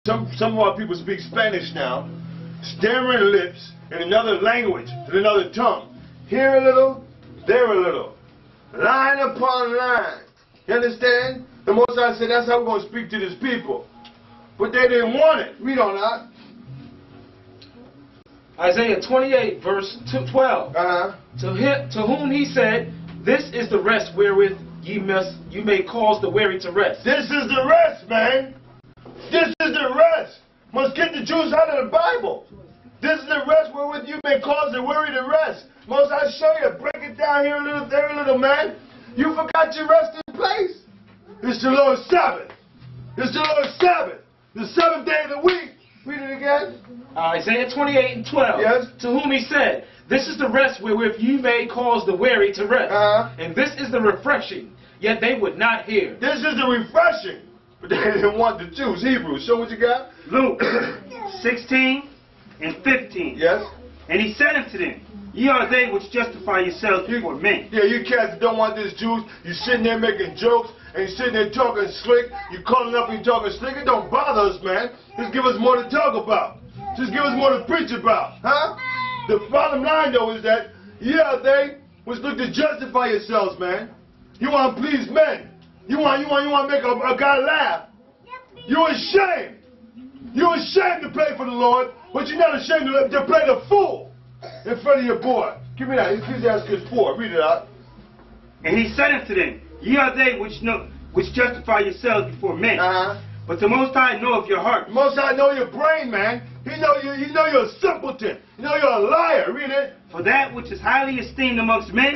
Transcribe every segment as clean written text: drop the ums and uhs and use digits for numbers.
Some of our people speak Spanish now, stammering lips in another language, in another tongue. Here a little, there a little. Line upon line. You understand? The Most High said that's how we're going to speak to these people. But they didn't want it. Read on that. Isaiah 28, verse 12. To whom he said, this is the rest wherewith you may cause the weary to rest. This is the rest, man. This is the rest. Must get the Jews out of the Bible. This is the rest wherewith you may cause the weary to rest. Most I show you. Break it down here a little, there a little, man. You forgot your resting place. It's the Lord's Sabbath. It's the Lord's Sabbath. The seventh day of the week. Read it again. Isaiah 28 and 12. Yes. To whom he said, this is the rest wherewith you may cause the weary to rest. And this is the refreshing. Yet they would not hear. This is the refreshing. But they didn't want the Jews. Hebrews. Show what you got. Luke 16 and 15. Yes. And he said unto them, ye are they which justify yourselves before men. Yeah, you cats that don't want these Jews, you sitting there making jokes, and you sitting there talking slick, you calling up and talking slick. It don't bother us, man. Just give us more to talk about. Just give us more to preach about. Huh? The bottom line, though, is that, yeah, they which look to justify yourselves, man. You want to please men. You want to make a guy laugh. You're ashamed. You're ashamed to play for the Lord, but you're not ashamed to play the fool in front of your boy. Give me that. Ecclesiastes 4. Read it out. And he said unto them, ye are they which justify yourselves before men. But the Most High knoweth your heart. The Most High know your brain, man. He know you're a simpleton. You know you're a liar. Read it. For that which is highly esteemed amongst men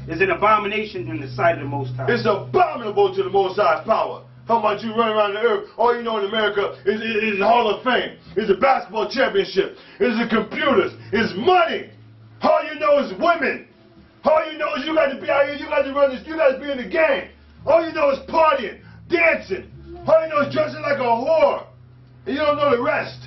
is an abomination in the sight of the Most High. It's abominable to the Most High's power. How about you running around the earth? All you know in America is the Hall of Fame. Is the basketball championship. Is the computers. Is money. All you know is women. All you know is you got to be out here. You got to run this. You got to be in the game. All you know is partying, dancing. All you know is dressing like a whore. And you don't know the rest.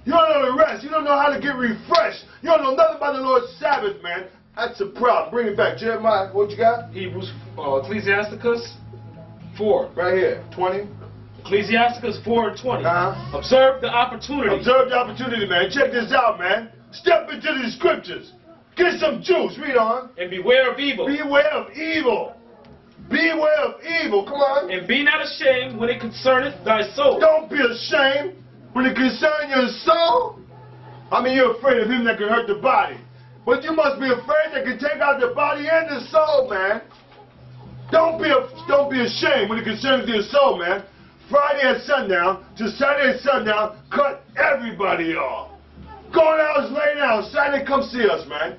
You don't know the rest. You don't know how to get refreshed. You don't know nothing about the Lord's Sabbath, man. That's a problem. Bring it back. Jeremiah, what you got? Hebrews, Ecclesiasticus 4. Right here, 20. Ecclesiasticus 4 and 20. Observe the opportunity. Observe the opportunity, man. Check this out, man. Step into the scriptures. Get some juice. Read on. And beware of evil. Beware of evil. Beware of evil. Come on. And be not ashamed when it concerneth thy soul. Don't be ashamed when it concerns your soul. I mean, you're afraid of him that can hurt the body. But you must be afraid that can take out the body and the soul, man. Don't be ashamed when it concerns your soul, man. Friday at sundown to Saturday at sundown, cut everybody off. Going out is lay down. Saturday, come see us, man.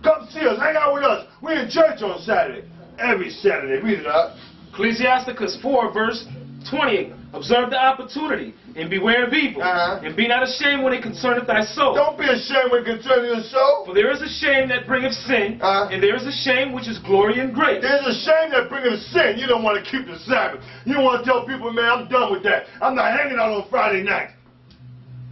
Come see us. Hang out with us. We're in church on Saturday. Every Saturday. Read it out. Ecclesiasticus 4, verse 28. Observe the opportunity, and beware of evil, and be not ashamed when it concerneth thy soul. Don't be ashamed when it concerns your soul. For there is a shame that bringeth sin, and there is a shame which is glory and grace. There's a shame that bringeth sin. You don't want to keep the Sabbath. You don't want to tell people, man, I'm done with that. I'm not hanging out on Friday night.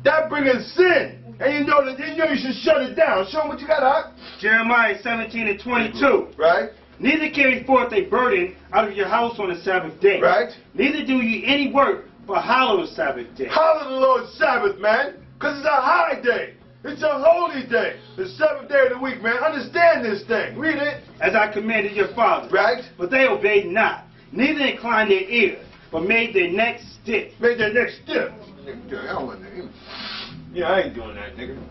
That bringeth sin. And you know you should shut it down. Show them what you got, Huck. Jeremiah 17 and 22. Right. Neither carry forth a burden out of your house on the Sabbath day. Right. Neither do ye any work, but hallow the Sabbath day. Hallow the Lord's Sabbath, man. Because it's a high day. It's a holy day. The seventh day of the week, man. Understand this thing. Read it. As I commanded your fathers. Right. But they obeyed not. Neither inclined their ear, but made their necks stiff. Made their necks stiff. Yeah, I ain't doing that, nigga.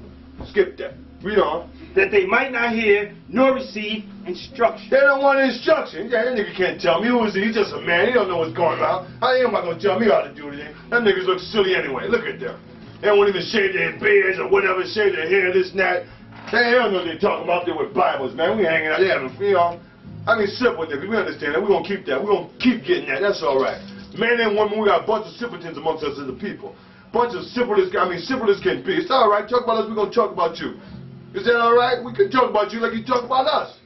Skip that. Read on. That they might not hear nor receive instruction. They don't want instruction. Yeah, that nigga can't tell me. Who is he? He's just a man. He don't know what's going on. How am I going to tell me how to do anything? Them niggas look silly anyway. Look at them. They don't even shave their beards or whatever, shave their hair, this and that. They don't know what they're talking about. They're with Bibles, man. We hanging out. They having, I mean, simple niggas. We understand that. We're going to keep that. We're going to keep getting that. That's all right. Men and women, we got a bunch of simpletons amongst us as a people. Bunch of simplest can be. It's all right. Talk about us. We're going to talk about you. Is that all right? We can talk about you like you talk about us.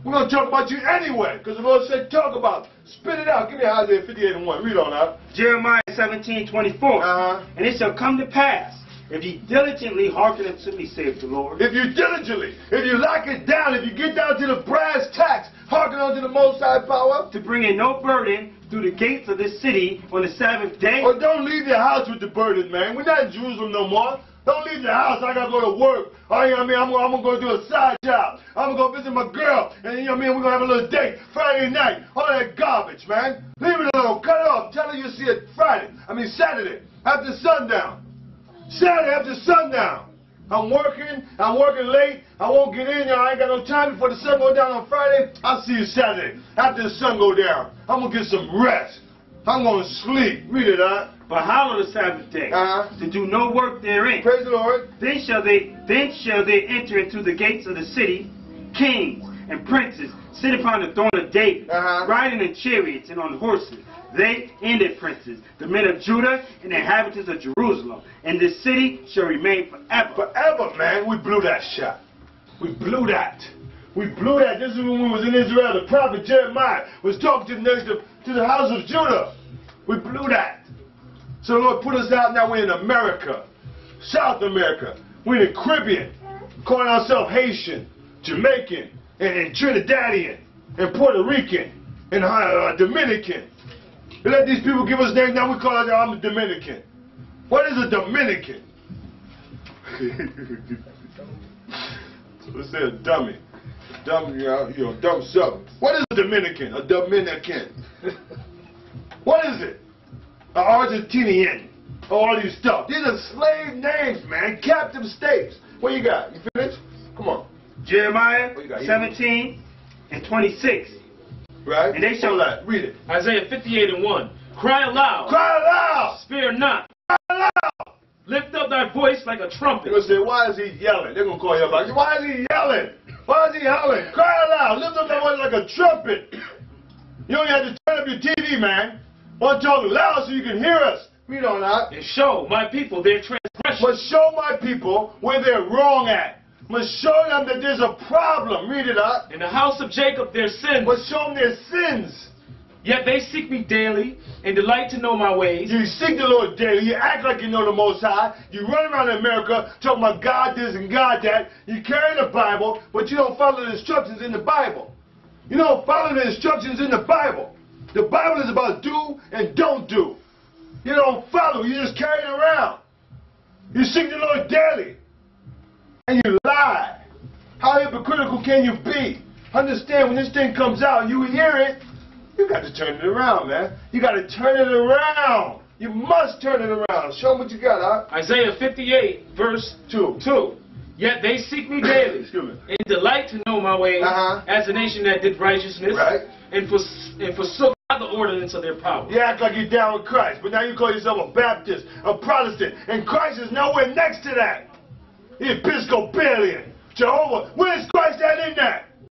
We're going to talk about you anyway, because the Lord said talk about it. Spit it out. Give me Isaiah 58 and 1. Read on out. Jeremiah 17:24. And it shall come to pass, if ye diligently hearken unto me, saith the Lord. If you diligently, if you lock it down, if you get down to the brass tacks, hearken unto the Most High power. To bring in no burden through the gates of this city on the Sabbath day. Or don't leave your house with the burden, man. We're not in Jerusalem no more. Don't leave the house. I gotta go to work. Oh, you know what I mean? I'm gonna go do a side job. I'm gonna go visit my girl. And you know what I mean? We're gonna have a little date Friday night. All that garbage, man. Leave it alone. Cut it off. Tell her you'll see it Saturday after sundown. Saturday after sundown. I'm working late. I won't get in there. I ain't got no time before the sun go down on Friday. I'll see you Saturday after the sun go down. I'm gonna get some rest. I'm gonna sleep. Read it, huh? But hallow the Sabbath day, to do no work therein. Praise the Lord. Then shall they enter into the gates of the city, kings and princes, sit upon the throne of David, riding in chariots and on horses. They and their princes, the men of Judah and the inhabitants of Jerusalem. And this city shall remain forever. Forever, man. We blew that shot. We blew that. We blew that. This is when we was in Israel. The prophet Jeremiah was talking to the house of Judah. We blew that. So the Lord put us out. Now we're in America, South America. We're in the Caribbean, calling ourselves Haitian, Jamaican, and Trinidadian, and Puerto Rican, and Dominican. They let these people give us names. Now we call ourselves, I'm a Dominican. What is a Dominican? So let's say a dummy. Dumb something. What is a Dominican? A Dominican. What is it? An Argentinian. All these stuff. These are slave names, man. Captive states. What you got? You finished? Come on. Jeremiah 17 and 26. Right? And they shall read it. Isaiah 58:1. Cry aloud. Cry aloud. Spare not. Cry aloud. Lift up thy voice like a trumpet. They're going to say, why is he yelling? They're going to call you up like, why is he yelling? Why is he yelling? Cry aloud. Lift up that voice like a trumpet. You don't have to turn up your TV, man. Want to talk loud so you can hear us. Read on out. And show my people their transgressions. Must show my people where they're wrong at. Must show them that there's a problem. Read it out. In the house of Jacob their sins. Must show them their sins. Yet they seek me daily and delight to know my ways. You seek the Lord daily. You act like you know the Most High. You run around America talking about God this and God that. You carry the Bible, but you don't follow the instructions in the Bible. You don't follow the instructions in the Bible. The Bible is about do and don't do. You don't follow. You just carry it around. You seek the Lord daily. And you lie. How hypocritical can you be? Understand, when this thing comes out, you hear it, you got to turn it around, man. You got to turn it around. You must turn it around. Show them what you got, huh? Isaiah 58, verse 2. Yet they seek me daily and delight to know my ways as a nation that did righteousness and forsook not the ordinance of their power. You act like you're down with Christ, but now you call yourself a Baptist, a Protestant, and Christ is nowhere next to that. Episcopalian, Jehovah, where's Christ at in that?